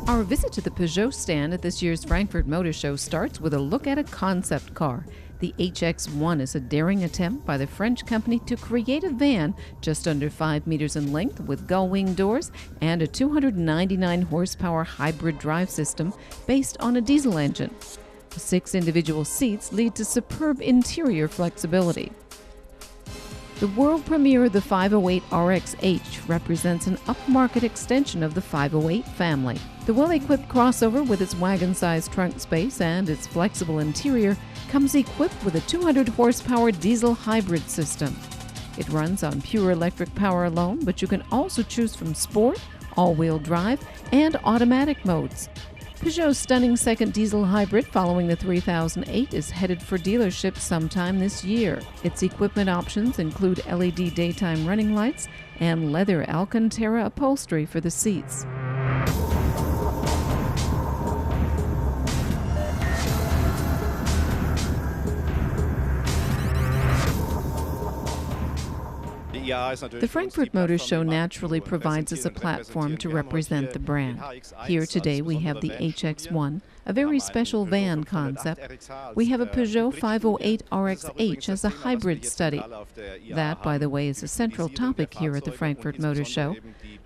Our visit to the Peugeot stand at this year's Frankfurt Motor Show starts with a look at a concept car. The HX1 is a daring attempt by the French company to create a van just under 5 meters in length with gull-wing doors and a 299 horsepower hybrid drive system based on a diesel engine. The 6 individual seats lead to superb interior flexibility. The world premiere of the 508 RXH represents an upmarket extension of the 508 family. The well-equipped crossover with its wagon-sized trunk space and its flexible interior comes equipped with a 200 horsepower diesel hybrid system. It runs on pure electric power alone, but you can also choose from sport, all-wheel drive, and automatic modes. Peugeot's stunning second diesel hybrid following the 3008 is headed for dealerships sometime this year. Its equipment options include LED daytime running lights and leather Alcantara upholstery for the seats. The Frankfurt Motor Show naturally provides us a platform to represent the brand. Here today we have the HX1, a very special van concept. We have a Peugeot 508 RXH as a hybrid study. That, by the way, is a central topic here at the Frankfurt Motor Show.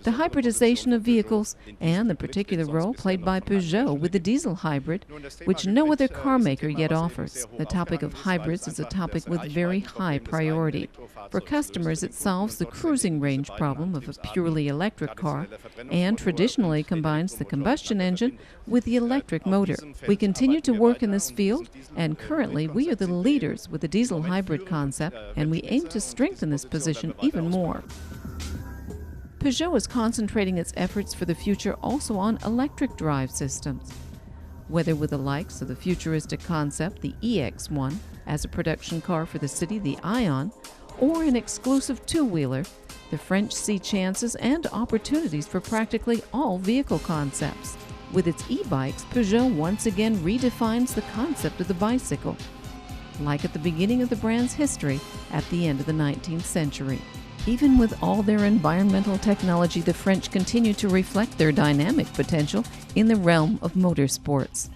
The hybridization of vehicles and the particular role played by Peugeot with the diesel hybrid, which no other car maker yet offers. The topic of hybrids is a topic with very high priority. For customers, it solves the cruising range problem of a purely electric car and traditionally combines the combustion engine with the electric motor. We continue to work in this field, and currently we are the leaders with the diesel hybrid concept, and we aim to strengthen this position even more. Peugeot is concentrating its efforts for the future also on electric drive systems. Whether with the likes of the futuristic concept, the EX1, as a production car for the city, the Ion, or an exclusive two-wheeler, the French see chances and opportunities for practically all vehicle concepts. With its e-bikes, Peugeot once again redefines the concept of the bicycle, like at the beginning of the brand's history at the end of the 19th century. Even with all their environmental technology, the French continue to reflect their dynamic potential in the realm of motorsports.